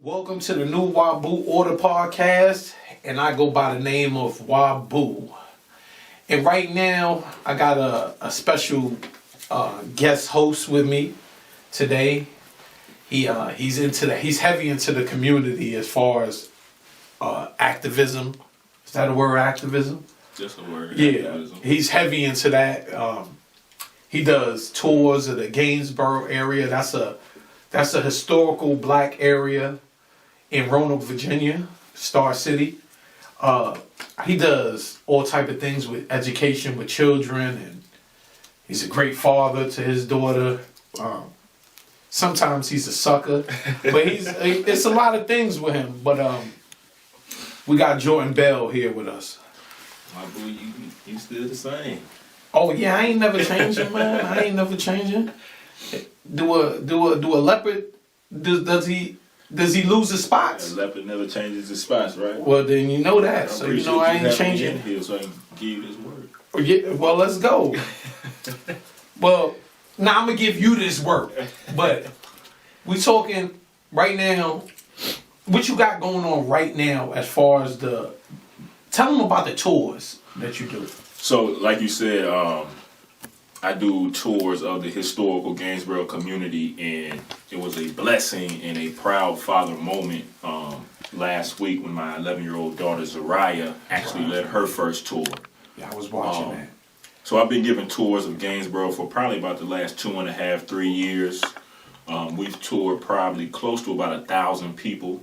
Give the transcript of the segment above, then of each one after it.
Welcome to the new Wabu Order Podcast, and I go by the name of Wabu. And right now, I got a special guest host with me today. He's heavy into the community as far as activism. Is that a word, activism? Just a word. Yeah, activism. he's heavy into that. He does tours of the Gainsboro area. That's a historical black area in Roanoke, Virginia, Star City. He does all type of things with education with children, and he's a great father to his daughter. Sometimes he's a sucker, but it's a lot of things with him. But we got Jordan Bell here with us. My boy, you still the same. Oh yeah, I ain't never changing, man. I ain't never changing. Do a leopard? Does he lose his spots? A leopard never changes his spots, right? Well, then you know that. I So you know I ain't changing. In here so I can give you this word. Yeah, well, let's go. Well, now I'm gonna give you this work, but we talking right now. What you got going on right now as far as tell them about the tours that you do. So, like you said, I do tours of the historical Gainsboro community, and it was a blessing and a proud father moment last week when my 11-year-old daughter Zariah actually led her first tour. Yeah, I was watching that. So I've been giving tours of Gainsboro for probably about the last 2.5, 3 years. We've toured probably close to about 1,000 people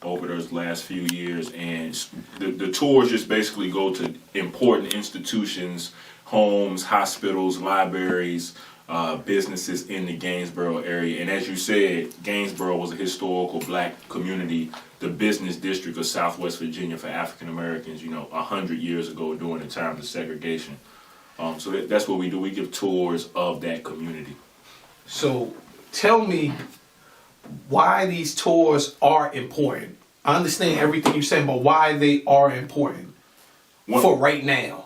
over those last few years, and the tours just basically go to important institutions, homes, hospitals, libraries, businesses in the Gainsboro area. And as you said, Gainsboro was a historical black community, the business district of Southwest Virginia for African Americans, 100 years ago during the times of segregation. So that's what we do. We give tours of that community. So tell me why these tours are important. I understand everything you're saying, but why they are important for right now.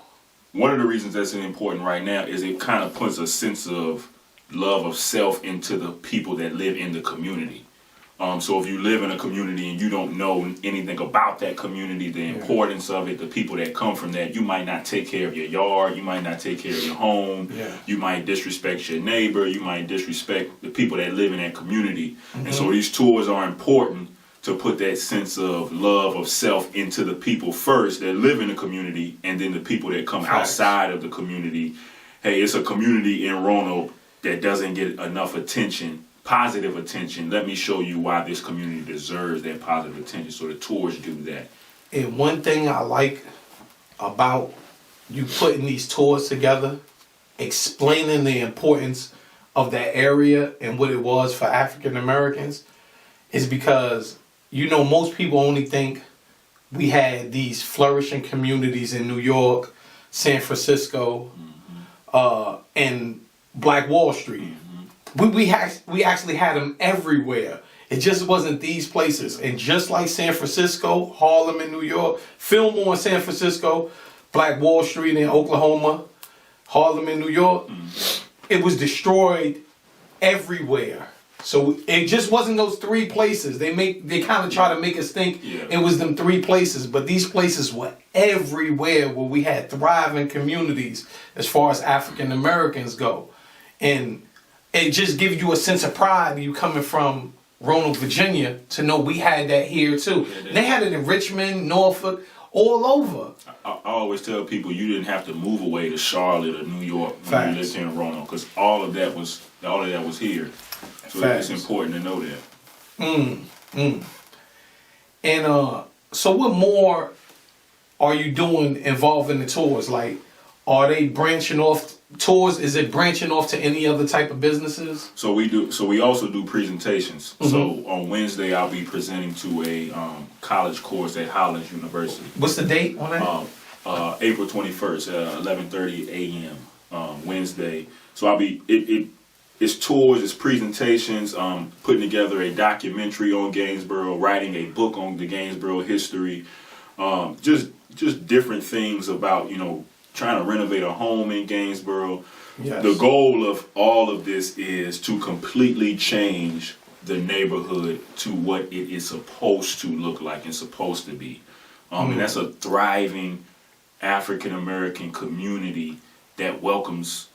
One of the reasons that's important right now is it kind of puts a sense of love of self into the people that live in the community. So if you live in a community and you don't know anything about that community, the importance of it, the people that come from that, you might not take care of your yard, you might not take care of your home, you might disrespect your neighbor, you might disrespect the people that live in that community. And so these tours are important to put that sense of love of self into the people first that live in the community, and then the people that come outside of the community. Hey, it's a community in Roanoke that doesn't get enough attention, positive attention. Let me show you why this community deserves that positive attention. So the tours do that. And one thing I like about you putting these tours together, explaining the importance of that area and what it was for African Americans, is because most people only think we had these flourishing communities in New York, San Francisco, and Black Wall Street. We actually had them everywhere. It just wasn't these places. And just like San Francisco, Harlem in New York, Fillmore in San Francisco, Black Wall Street in Oklahoma, Harlem in New York, it was destroyed everywhere. So it just wasn't those three places. They kind of try to make us think it was them three places, but these places were everywhere where we had thriving communities as far as African Americans go. And it just gives you a sense of pride, you coming from Roanoke, Virginia, to know we had that here too. They had it in Richmond, Norfolk, all over. I always tell people you didn't have to move away to Charlotte or New York when you lived here in Roanoke, because all of that was here. So it's important to know that. And so what more are you doing involving the tours? Like, are they branching off tours? Is it branching off to any other type of businesses? So we do. So we also do presentations. So on Wednesday I'll be presenting to a college course at Hollins University. What's the date on that? April 21st, 11:30 a.m. Wednesday. So I'll be It's tours, it's presentations, putting together a documentary on Gainsboro, writing a book on the Gainsboro history, just different things about, trying to renovate a home in Gainsboro. Yes. The goal of all of this is to completely change the neighborhood to what it is supposed to look like and supposed to be. And that's a thriving African American community that welcomes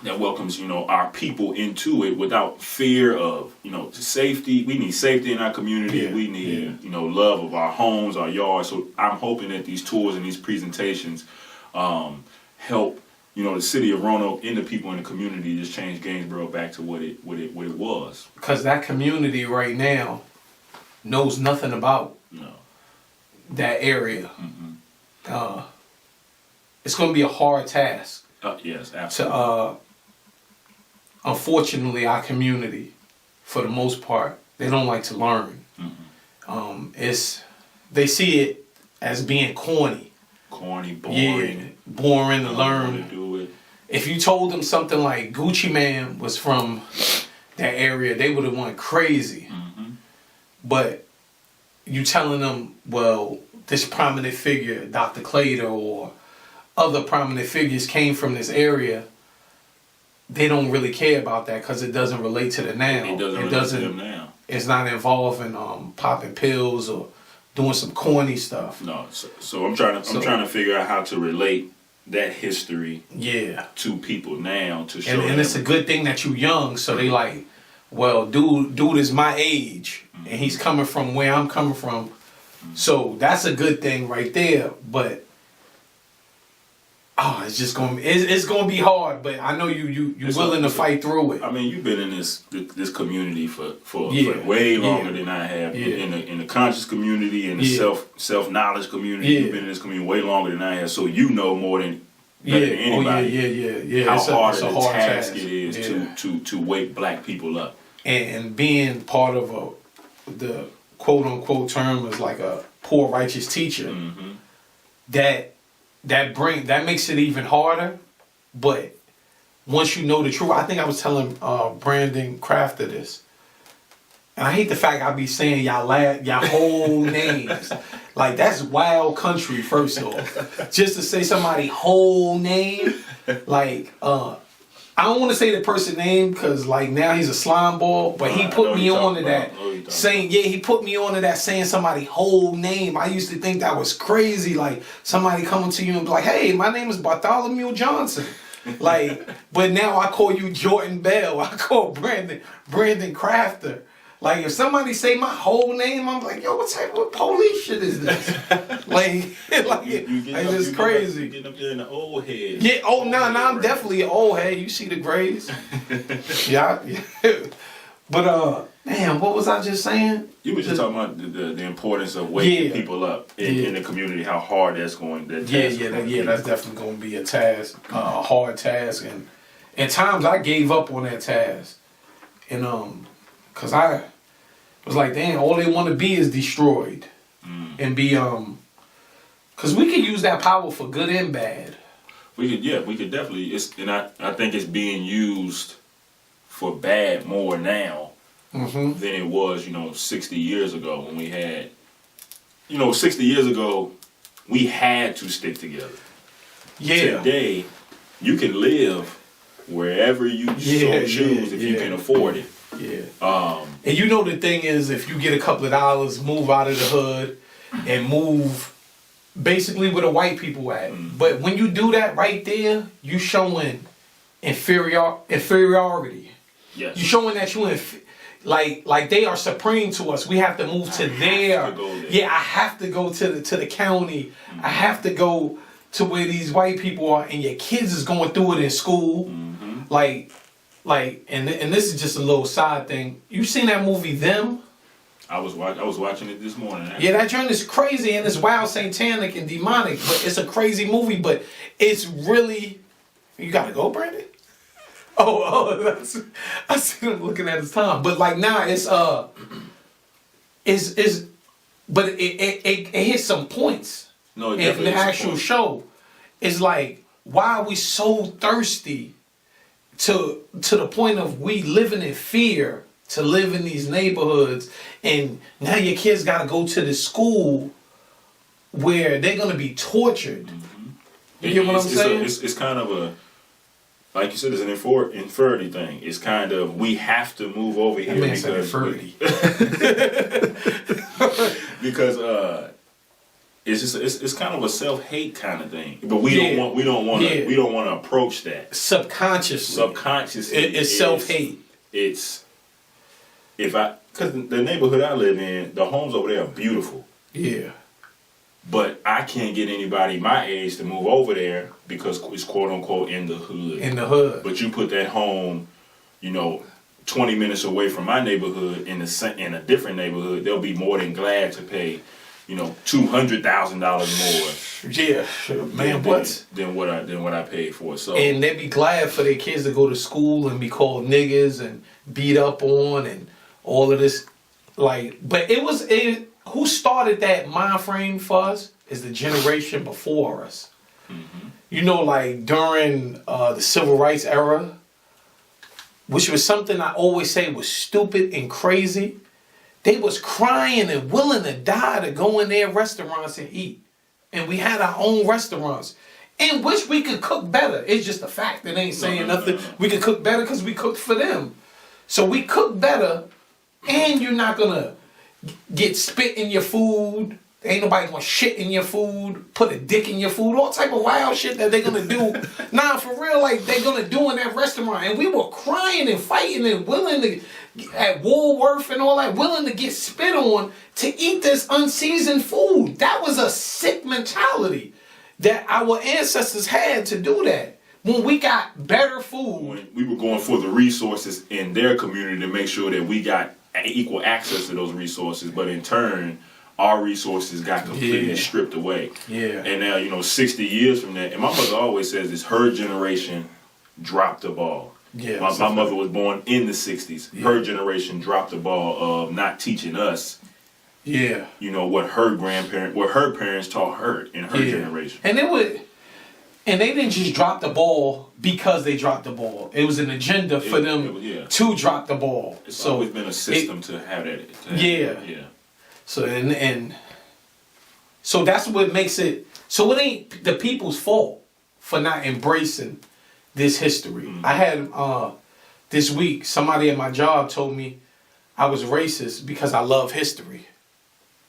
our people into it without fear of safety. We need safety in our community. We need love of our homes, our yards. So I'm hoping that these tours and these presentations help the city of Roanoke and the people in the community just change Gainsboro back to what it was. Because that community right now knows nothing about that area. It's going to be a hard task. Yes, absolutely. To unfortunately, our community, for the most part, they don't like to learn. They see it as being corny, boring, boring to learn. If you told them something like Gucci Man was from that area, they would have went crazy. But you telling them, well, this prominent figure, Dr. Clater, or other prominent figures came from this area, they don't really care about that because it doesn't relate to the now. It doesn't relate to them now. It's not involving popping pills or doing some corny stuff. No, so I'm trying to figure out how to relate that history to people now to show and it's a good thing that you young, so they like, well, dude is my age and he's coming from where I'm coming from. So that's a good thing right there, but it's just it's gonna be hard, but I know you're willing to fight through it. I mean, you've been in this community for way longer than I have. In the conscious community and the self knowledge community. You've been in this community way longer than I have, so you know more than anybody. How hard a task it is to wake black people up. And being part of the quote unquote term is like a poor righteous teacher. That makes it even harder. But once you know the truth, I think I was telling Brandon Crafter this, and I hate the fact I be saying y'all whole names. Like, that's wild country. First off, just to say somebody whole name, like I don't want to say the person name because like now he's a slime ball, but he put me on to that saying somebody whole name. I used to think that was crazy, like somebody coming to you and be like, hey, my name is Bartholomew Johnson. Like, but now I call you Jordan Bell. I call Brandon Crafter. Like, if somebody say my whole name, I'm like, yo, what type of police shit is this? It's crazy. Getting up there in the old head. Yeah, I'm definitely an old head. You see the grays. yeah. But, man, what was I just saying? You were just talking about the importance of waking people up in the community, how hard that's going. That's definitely going to be a task, a hard task. And at times I gave up on that task. And, because I was like, damn, all they want to be is destroyed. And be, because we can use that power for good and bad. We could definitely, I think it's being used for bad more now than it was, 60 years ago when we had, 60 years ago, we had to stick together. Yeah. Today, you can live wherever you so choose if you can afford it. Yeah. And the thing is, if you get a couple of dollars, move out of the hood and move basically where the white people at. But when you do that right there, you showing inferiority. Yes. You showing that you like they are supreme to us. We have to move to there. I have to go to the county. I have to go to where these white people are, and your kids is going through it in school. And this is just a little side thing. You seen that movie Them? I was watching it this morning. Yeah, that joint is crazy and it's wild, satanic and demonic, but it's a crazy movie. But it's really, you gotta go, Brandon. I see him looking at his time. But like now, but it hits some points. No, it in the actual show. It's like, why are we so thirsty to the point of we living in fear to live in these neighborhoods, and now your kids got to go to the school where they're going to be tortured. You get what I'm saying? It's kind of like you said, it's an inferiority thing. It's kind of, we have to move over here because it's just it's kind of a self-hate kind of thing. But we don't want to approach that subconsciously. It's self-hate. Because the neighborhood I live in, the homes over there are beautiful. Yeah. But I can't get anybody my age to move over there because it's quote unquote in the hood. In the hood. But you put that home, 20 minutes away from my neighborhood in a different neighborhood, they'll be more than glad to pay, $200,000 more. Yeah, man. Than what I paid for. So and they'd be glad for their kids to go to school and be called niggas and beat up on and all of this, but who started that mind frame for us is the generation before us. Mm-hmm. During the civil rights era, which was something I always say was stupid and crazy, they was crying and willing to die to go in their restaurants and eat. And we had our own restaurants in which we could cook better. It's just a fact. It ain't saying nothing. We could cook better because we cooked for them. So we cook better, and you're not going to get spit in your food. Ain't nobody gonna shit in your food, put a dick in your food, all type of wild shit that they gonna do. Nah, for real, they gonna do in that restaurant. And we were crying and fighting and willing to, at Woolworth and all that, willing to get spit on to eat this unseasoned food. That was a sick mentality that our ancestors had to do that. When we got better food. When we were going for the resources in their community to make sure that we got equal access to those resources, but in turn, our resources got completely stripped away. Yeah. And now, 60 years from that, and my mother always says this, her generation dropped the ball. Yeah. My mother was born in the 60s. Yeah. Her generation dropped the ball of not teaching us. Yeah. What her parents taught her in her generation. And they didn't just drop the ball because they dropped the ball. It was an agenda for them to drop the ball. It's always been a system to have that. Yeah. So so that's what makes it. So it ain't the people's fault for not embracing this history. Mm-hmm. I had this week somebody at my job told me I was racist because I love history.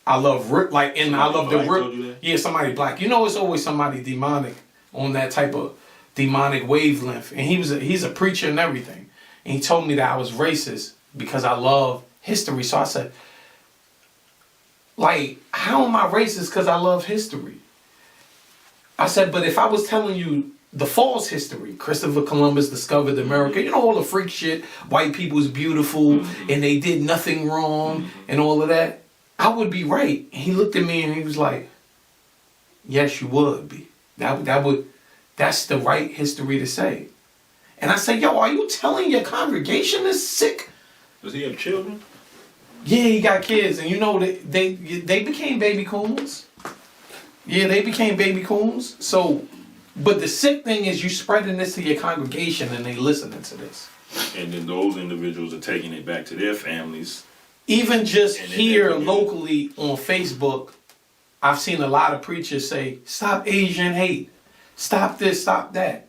I love somebody black. It's always somebody demonic on that type of demonic wavelength. And he's a preacher and everything. And he told me that I was racist because I love history. So I said, how am I racist because I love history? I said, but if I was telling you the false history, Christopher Columbus discovered America, all the freak shit, white people's beautiful, and they did nothing wrong, and all of that, I would be right. And he looked at me and he was like, yes, you would be. That's the right history to say. And I said, yo, are you telling your congregation is sick? Does he have children? Yeah, he got kids, and they became baby coons. Yeah, they became baby coons. So, but the sick thing is you spreading this to your congregation and they listening to this. And then those individuals are taking it back to their families. Even just here locally on Facebook, I've seen a lot of preachers say, stop Asian hate. Stop this, stop that.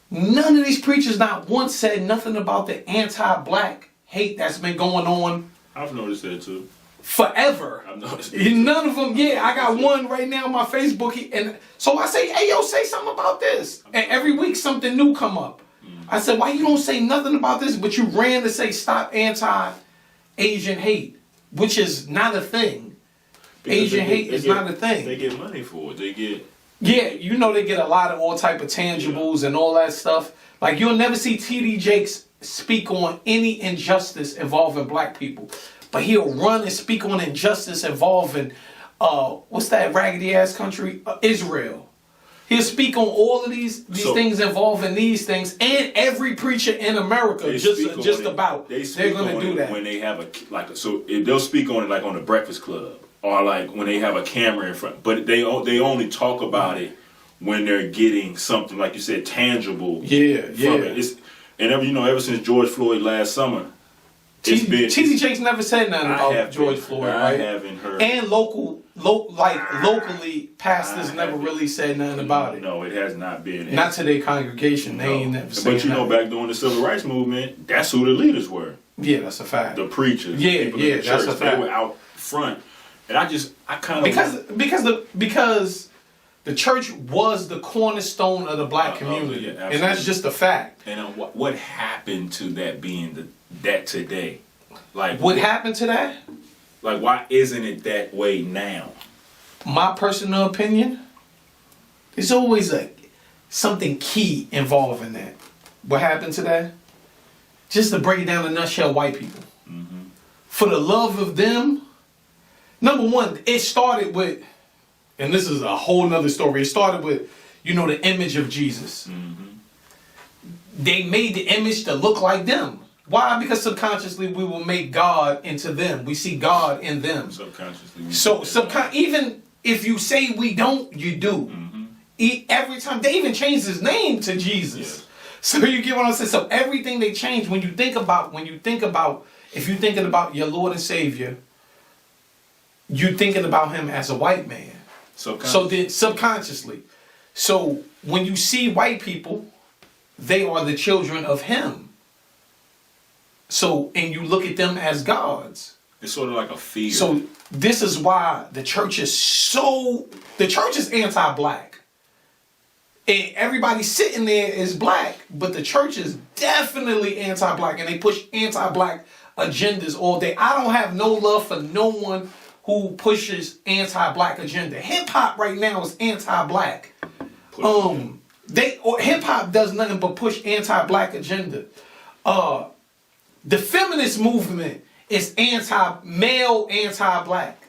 None of these preachers not once said nothing about the anti-black hate that's been going on. I've noticed that too. Forever. I've noticed that. None of them, I got one right now on my Facebook. And so I say, hey, yo, say something about this. And every week something new come up. I said, why you don't say nothing about this, but you ran to say stop anti-Asian hate, which is not a thing. Because Asian hate is not a thing. They get money for it. They get... Yeah, they get a lot of all type of tangibles and all that stuff. You'll never see T.D. Jakes speak on any injustice involving black people. But he'll run and speak on injustice involving, what's that raggedy ass country? Israel. He'll speak on all of these things involving these things, and every preacher in America they're going to do that. When they have they'll speak on it on the Breakfast Club, or when they have a camera in front. But they only talk about it when they're getting something, like you said, tangible. Yeah. And ever since George Floyd last summer, TD Jakes never said nothing about George Floyd, right? I haven't heard. And locally, pastors never really said nothing about it. No, it has not been. Not to their congregation. They ain't never said nothing. But you know, back during the civil rights movement, that's who the leaders were. Yeah, that's a fact. The preachers. Yeah, the people in the that's church, a fact. They were out front. And I kind of... Because the church was the cornerstone of the black community. And that's just a fact. And what happened to that being that today? Like, what happened to that? Like, why isn't it that way now? My personal opinion, there's always something key involved in that. What happened to that? Just to break it down in a nutshell, white people. Mm-hmm. For the love of them, number one, it started with, and this is a whole nother story, it started with, the image of Jesus. Mm-hmm. They made the image to look like them. Why? Because subconsciously we will make God into them. We see God in them. Subconsciously. Even if you say we don't, you do. Mm-hmm. Every time they even changed his name to Jesus. Yes. So you get what I'm saying? So everything they change, if you're thinking about your Lord and Savior, you're thinking about him as a white man. Subconsciously. So when you see white people, they are the children of him. So, and you look at them as gods. It's sort of like a fear. So this is why the church is anti-black. And everybody sitting there is black, but the church is definitely anti-black, and they push anti-black agendas all day. I don't have no love for no one who pushes anti-black agenda. Hip hop right now is anti-black. Hip hop does nothing but push anti-black agenda. The feminist movement is anti-male, anti-black.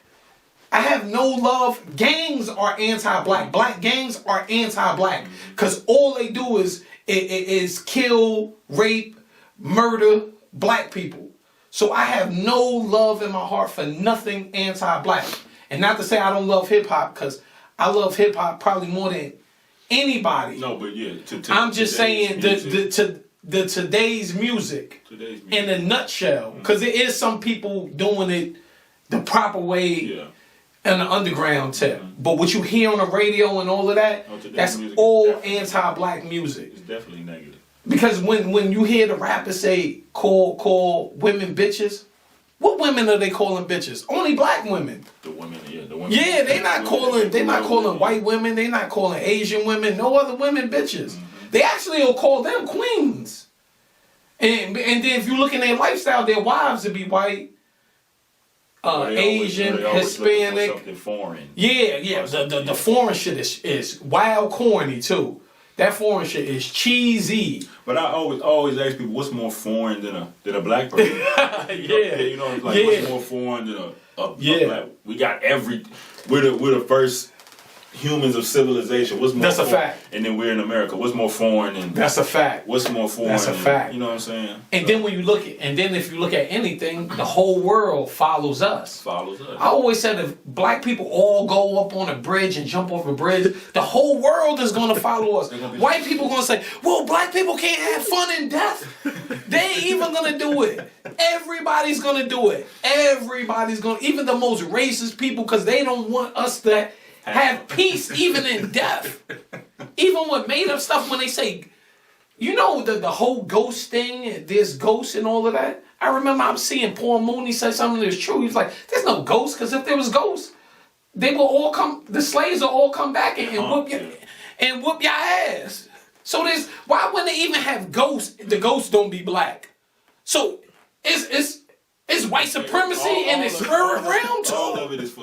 I have no love. Gangs are anti-black. Black gangs are anti-black. Because all they do is kill, rape, murder black people. So I have no love in my heart for nothing anti-black. And not to say I don't love hip-hop, because I love hip-hop probably more than anybody. No, but yeah. I'm just saying today's music in a nutshell. Because there is some people doing it the proper way. Yeah. And the underground tip. Mm-hmm. But what you hear on the radio and all of that, that's all anti-black music. It's definitely negative. Because when you hear the rappers say, call women bitches, what women are they calling bitches? Only black women. The women. Yeah, they're not calling white women, they're not calling Asian women, no other women bitches. Mm-hmm. They actually will call them queens. And then if you look in their lifestyle, their wives would be white. Asian, Hispanic, something foreign. Yeah. The foreign shit is wild corny too. That foreign shit is cheesy. But I always ask people, what's more foreign than a black person? What's more foreign than a black? We got we're the first humans of civilization. What's more? That's a fact. And then we're in America. What's more foreign than? That's a fact. What's more foreign? That's a fact. You know what I'm saying? And then if you look at anything, the whole world follows us. I always said if black people all go up on a bridge and jump off a bridge, the whole world is going to follow us. White people going to say, well, black people can't have fun in death. They ain't even going to do it. Everybody's going to do it. Even the most racist people, because they don't want us to have peace even in death. Even with made up stuff, when they say, the whole ghost thing, there's ghosts and all of that. I remember I'm seeing Paul Mooney say something that's true. He was like, there's no ghosts, because if there was ghosts, they will all come, the slaves will all come back and whoop your ass. So why wouldn't they even have ghosts? The ghosts don't be black. So it's white supremacy in the spirit realm too. All of it is for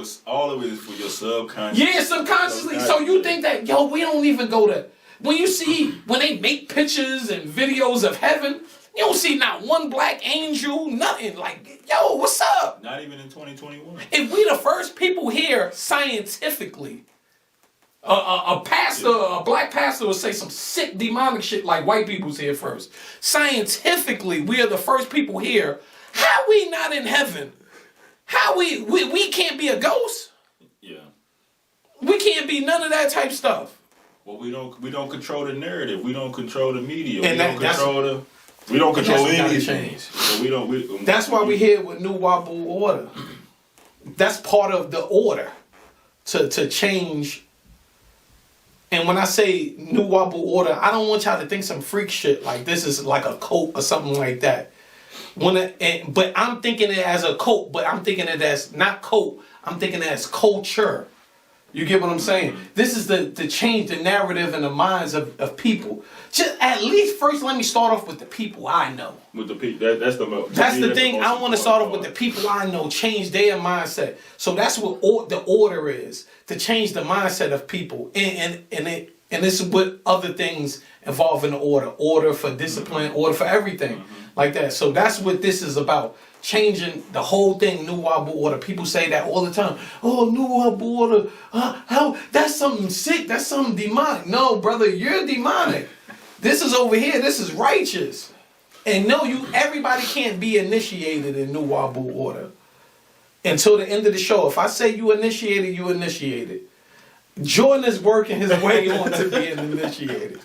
your subconscious. Yeah, subconsciously. So you think that, we don't even go to, when they make pictures and videos of heaven, you don't see not one black angel, nothing. Like, what's up? Not even in 2021. If we the first people here scientifically, a black pastor will say some sick demonic shit like white people's here first. Scientifically, we are the first people here. How we not in heaven? How we can't be a ghost? Yeah. We can't be none of that type stuff. Well, we don't control the narrative. We don't control the media. And we don't control We don't control That's what gotta anything. change. So we don't. That's why we here with New Wabu order. That's part of the order to change. And when I say New Wabu order, I don't want y'all to think some freak shit like this is like a cult or something like that. But I'm thinking it as a cult, but I'm thinking it as not cult. I'm thinking it as culture. You get what I'm saying? This is to change the narrative and the minds of people. Just at least first, let me start off with the people I know. With the people, that's the thing. I want to start off with the people I know, change their mindset. So that's what the order is, to change the mindset of people, and this is what other things involve in the order for discipline, order for everything like that. So that's what this is about. Changing the whole thing, New Wabu order. People say that all the time. Oh, New Wabu order. How? That's something sick. That's something demonic. No, brother, you're demonic. This is over here. This is righteous. And no, everybody can't be initiated in New Wabu order until the end of the show. If I say you initiated, you initiated. Jordan is working his way on to being initiated.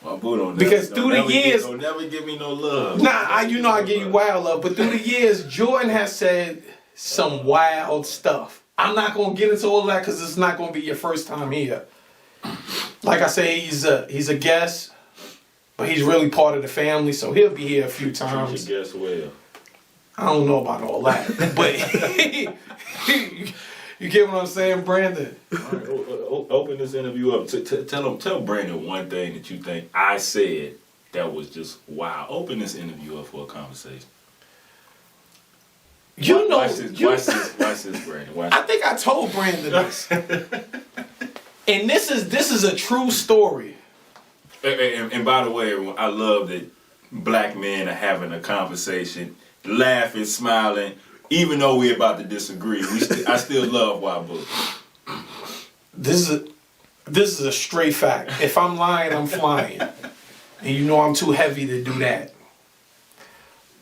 Because through the years, don't never give me no love. Nah, I give you wild love, but through the years, Jordan has said some wild stuff. I'm not gonna get into all of that because it's not gonna be your first time here. Like I say, he's a guest, but he's really part of the family, so he'll be here a few times. Treat your guests well. I don't know about all that, but you get what I'm saying, Brandon? All right, open this interview up. Tell Brandon one thing that you think I said that was just wow. Open this interview up for a conversation. Watch this, Brandon. I think I told Brandon this, and this is a true story. And by the way, everyone, I love that black men are having a conversation, laughing, smiling. Even though we're about to disagree, I still love Wabu. This is a straight fact. If I'm lying, I'm flying. And you know I'm too heavy to do that.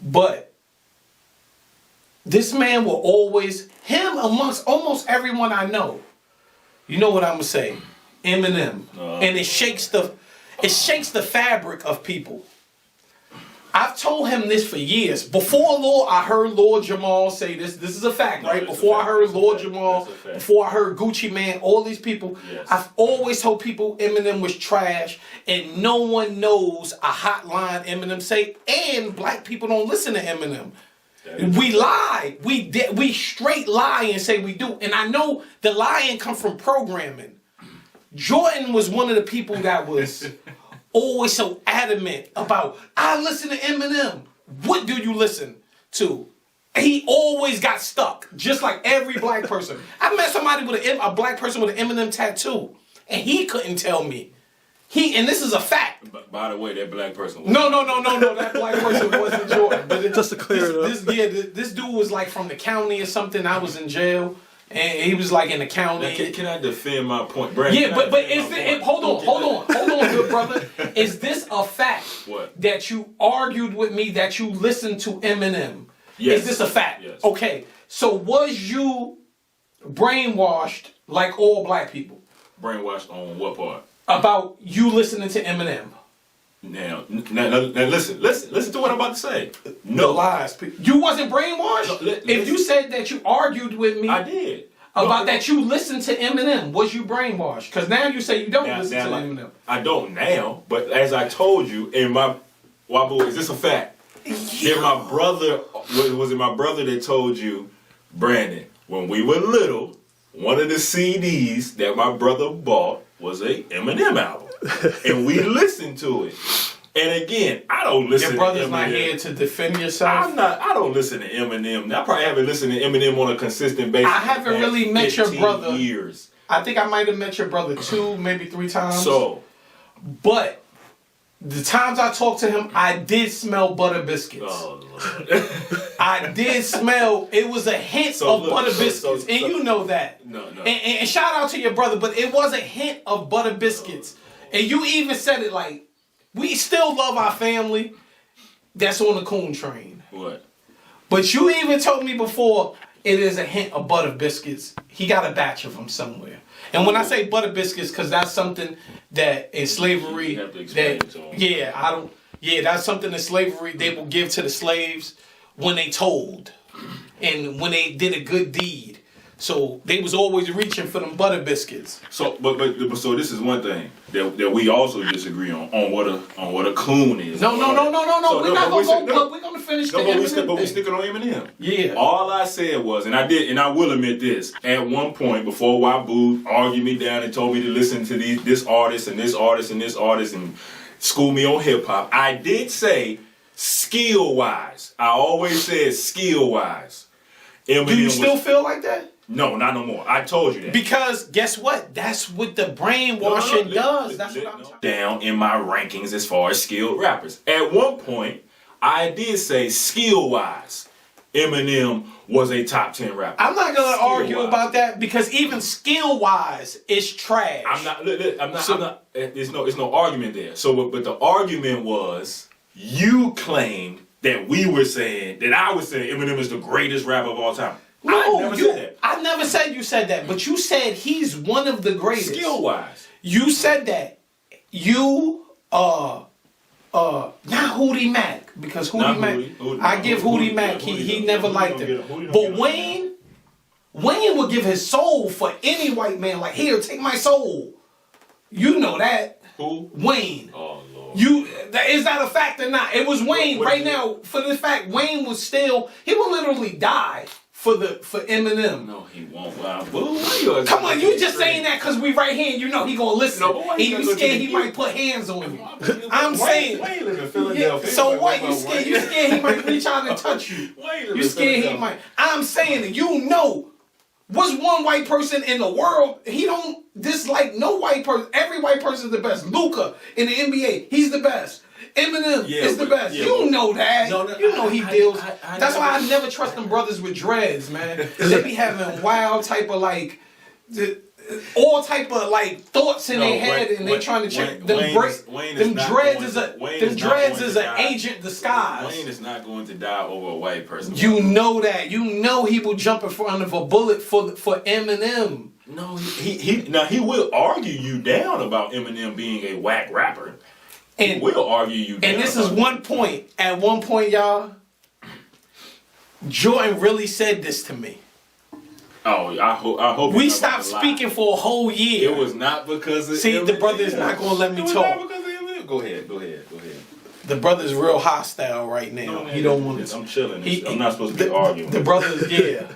But this man will always, him amongst almost everyone I know, you know what I'm gonna say? Eminem. And it shakes the fabric of people. I've told him this for years. Before I heard Lord Jamal say this. This is a fact, right? Before I heard Lord Jamal, before I heard Gucci Mane, all these people, I've always told people Eminem was trash, and no one knows a hot line Eminem say, and black people don't listen to Eminem. We lie. We straight lie and say we do. And I know the lying come from programming. Jordan was one of the people that was always so adamant about, I listen to Eminem. What do you listen to? He always got stuck, just like every black person. I met somebody with a black person with an Eminem tattoo, and he couldn't tell me. And this is a fact. By the way, that black person was No, that black person wasn't Jordan. But just to clear it up. This dude was like from the county or something. I was in jail. And he was like in the county. Now, can I defend my point, Brandon? Yeah, but hold on, good brother. Is this a fact? What? That you argued with me that you listened to Eminem? Yes. Is this a fact? Yes. Okay. So was you brainwashed like all black people? Brainwashed on what part? About you listening to Eminem. Now listen to what I'm about to say. No lies. You wasn't brainwashed? No, if you said that you argued with me, I did. About that you listened to Eminem, was you brainwashed? Because now you say you don't listen to Eminem. I don't now, but as I told you, in my Wabu, is this a fact? Yeah. My brother, was it my brother that told you, Brandon, when we were little, one of the CDs that my brother bought was a Eminem album. And we listened to it. And again, I don't listen to Eminem. Your brother's not here to defend yourself? I don't listen to Eminem. I probably haven't listened to Eminem on a consistent basis. I haven't really met your brother. Years. I think I might have met your brother 2, maybe 3 times. So. But the times I talked to him, I did smell butter biscuits. Oh, Lord. I did smell, it was a hint of butter biscuits. And you know that. No. And shout out to your brother, but it was a hint of butter biscuits. And you even said it like, we still love our family. That's on the coon train. What? But you even told me before, it is a hint of butter biscuits. He got a batch of them somewhere. And when I say butter biscuits, because that's something that in slavery, you have to explain that, to him. Yeah, that's something in slavery they will give to the slaves when they told and when they did a good deed. So they was always reaching for them butter biscuits. So, but so this is one thing that we also disagree on what a coon is. No. So, We're not gonna go. But we're gonna finish the Eminem but we thing. sticking on Eminem. Yeah. All I said was, and I will admit this. At one point, before Wabu argued me down and told me to listen to this artist and this artist and this artist and school me on hip hop, I did say skill wise. I always said skill wise. Do you still feel like that? No, not no more. I told you that. Because guess what? That's what the brainwashing does. That's what I'm talking about. Down in my rankings as far as skilled rappers. At one point, I did say skill-wise, Eminem was a top 10 rapper. I'm not gonna argue about that because even skill-wise, it's trash. I'm not. There's no argument there. So, but the argument was you claimed that I was saying Eminem is the greatest rapper of all time. No, I never said that. I never said you said that, but you said he's one of the greatest. Skill-wise. You said that. You, not Hootie Mac, because Hootie Mac, I give Hootie Mac, he never liked it. But Wayne would give his soul for any white man, like, here, take my soul. You know that. Who? Wayne. Oh, Lord. Is that a fact or not? It was Wayne. Right now, for the fact, Wayne was still, he would literally die for Eminem. No, he won't. Wow. Come on, you just saying that because we right here and you know he gonna listen. No, but why you and you gotta scared go to he the might put hands on you. I'm saying. Wayne live in Philadelphia. So what? You scared he might reach out and touch you. You scared he might. I'm saying it. You know, what's one white person in the world? He don't dislike no white person. Every white person is the best. Luka in the NBA, he's the best. Eminem is the best. You know that. You know he deals. That's why I never trust them brothers with dreads, man. They be having wild type of like, all type of like thoughts in their head, and they trying to check them. Them dreads is an agent disguise. Wayne is not going to die over a white person. You know that. You know he will jump in front of a bullet for Eminem. No, he will argue you down about Eminem being a whack rapper. And we'll argue you down. And this is one point. At one point, y'all, Jordan really said this to me. Oh, I hope we stopped speaking for a whole year. It was not because of Eminem. The brother is not going to let me talk. Not because of Eminem. Go ahead. The brother's real hostile right now. No, man, he don't want to. I'm chilling. I'm not supposed to be arguing. The brother, yeah.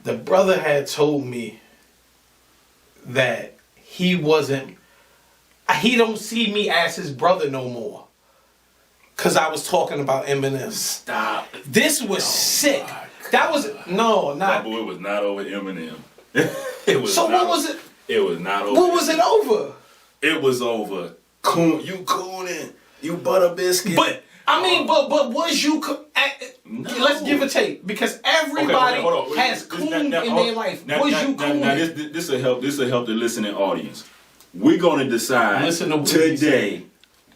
The brother had told me that he don't see me as his brother no more. Cause I was talking about Eminem. Stop. This was sick. That was it was not over Eminem. What was it? It was not over. What was it over? It was over. You cooning. You butter biscuit. But I mean, but was you? No. Let's give a take because everybody has coon in their life. Was you coon? Now this will help. This will help the listening audience. We're gonna decide today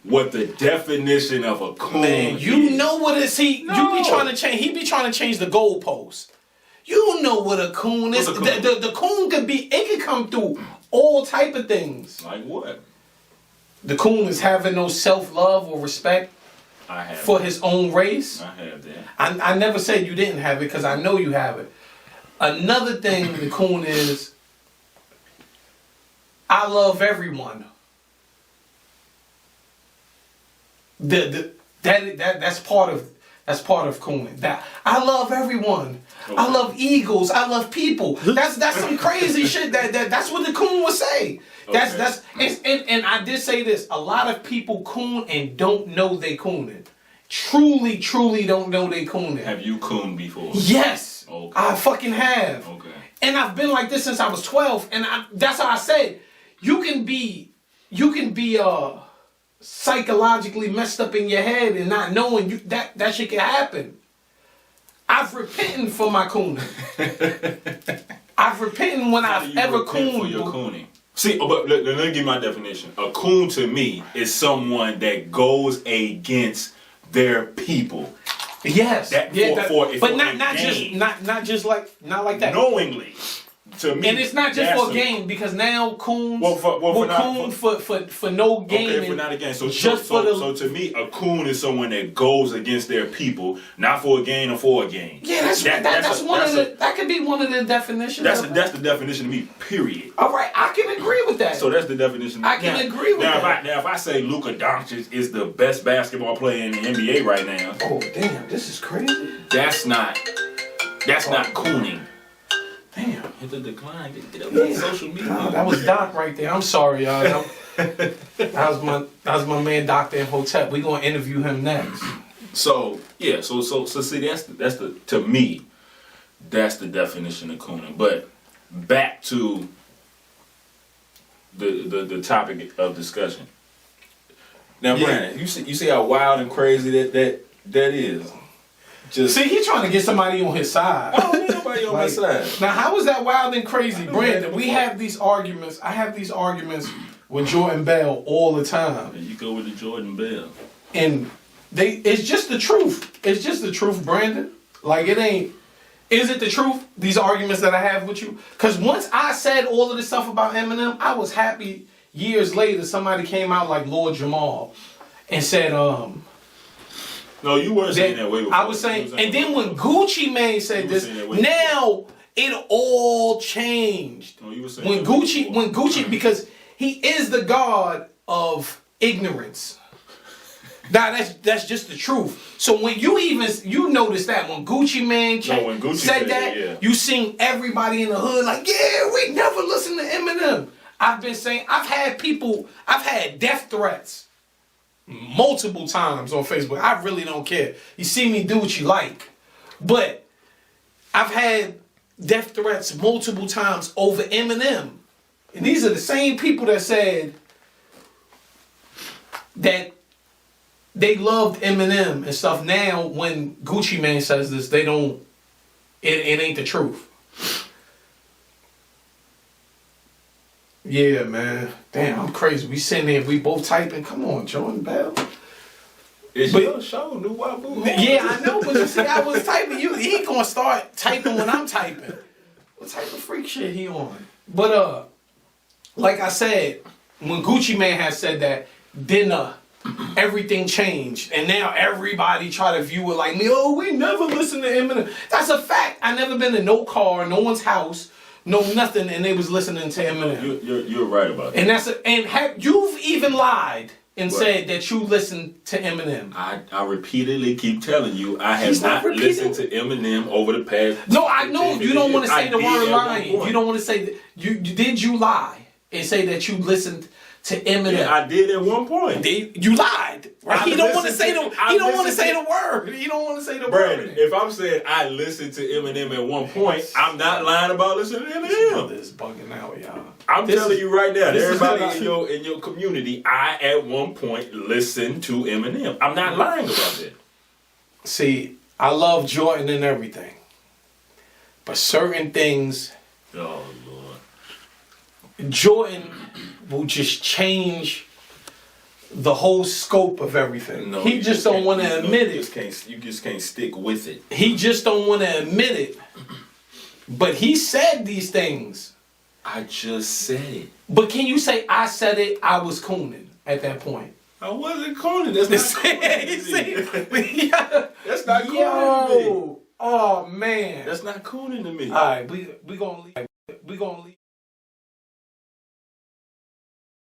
what the definition of a coon is. You know what it is. You be trying to change. He be trying to change the goalpost. You know what a coon is. The coon could be. It could come through all type of things. Like what? The coon is having no self-love or respect for his own race. I have that. I never said you didn't have it because I know you have it. Another thing the coon is, I love everyone. That's part of cooning. That I love everyone. Okay. I love eagles. I love people. That's some crazy shit. That's what the coon would say. And I did say this. A lot of people coon and don't know they cooning. Truly don't know they cooning. Have you cooned before? Yes. Okay. I fucking have. Okay. And I've been like this since I was 12. And that's how I said, you can be psychologically messed up in your head and not knowing that shit can happen. I've repented for my cooning. I've repented when I've ever cooned. For your cooning? See, but let me give my definition. A coon to me is someone that goes against their people. Yes. Not like that. Knowingly. to me, and it's not just for a game because now coons Well, for no gaming. Okay, for not a game. So to me, a coon is someone that goes against their people, not for a game or for a game. Yeah, that could be one of the definitions. That's the definition to me. Period. All right, I can agree with that. So that's the definition. I can agree with that. Now, if I say Luka Doncic is the best basketball player in the NBA right now, oh damn, this is crazy. That's not cooning. Damn. Hit the decline. Get up on social media. No, that was Doc right there. I'm sorry, y'all. That was my man, Dr. Imhotep. We gonna interview him next. So yeah, so see, that's the to me, that's the definition of cooning. But back to the topic of discussion. Now, Brandon, you see how wild and crazy that is. Just see, he trying to get somebody on his side. I don't need nobody on my side. Now, how is that wild and crazy, Brandon? We have these arguments. I have these arguments with Jordan Bell all the time. And you go with the Jordan Bell. And it's just the truth. It's just the truth, Brandon. Like, it ain't. Is it the truth? These arguments that I have with you? Because once I said all of this stuff about Eminem, I was happy years later somebody came out like Lord Jamal and said, No, you weren't saying that way before. I was saying, and then when Gucci Mane said this, now it all changed. No, you were saying when Gucci, because he is the god of ignorance. Now that's just the truth. So when you notice that when Gucci Mane said that, yeah. You seen everybody in the hood like, yeah, we never listen to Eminem. I've been saying, I've had death threats multiple times on Facebook. I really don't care. You see me do what you like. But I've had death threats multiple times over Eminem. And these are the same people that said that they loved Eminem and stuff. Now, when Gucci Mane says this, they don't, it ain't the truth. Yeah, man. Damn, I'm crazy. We sitting there, we both typing. Come on, Jordan Bell. It's your show, new Wabu. Yeah, I know, but you see, I was typing. He ain't gonna start typing when I'm typing. What type of freak shit he on? But like I said, when Gucci Mane has said that, then everything changed, and now everybody try to view it like me. Oh, we never listen to Eminem. That's a fact. I never been in no car, no one's house. No nothing, and they was listening to Eminem. You're right about that. And you've even lied and said that you listened to Eminem. I repeatedly keep telling you I have not listened to Eminem over the past. No, I know you don't want to say the word lying. You don't want to say that. You lie and say that you listened to Eminem? Yeah, I did at one point. You lied. Right? He don't want to say the. He don't want to say the word. He don't want to say the Brandon, word. if I'm saying I listened to Eminem at one point, I'm not lying about listening to Eminem. This is bugging out, y'all. I'm telling you right now, everybody in your community, I at one point listened to Eminem. I'm not lying about that. See, I love Jordan and everything, but certain things. Oh Lord. Jordan will just change the whole scope of everything. No, he just don't want to admit it. You just can't stick with it. He just don't want to admit it. But he said these things. I just said it. But can you say I said it? I was cooning at that point. I wasn't cooning. That's not cooning. That's not cooning to me. Oh man. That's not cooning to me. All right, we gonna leave.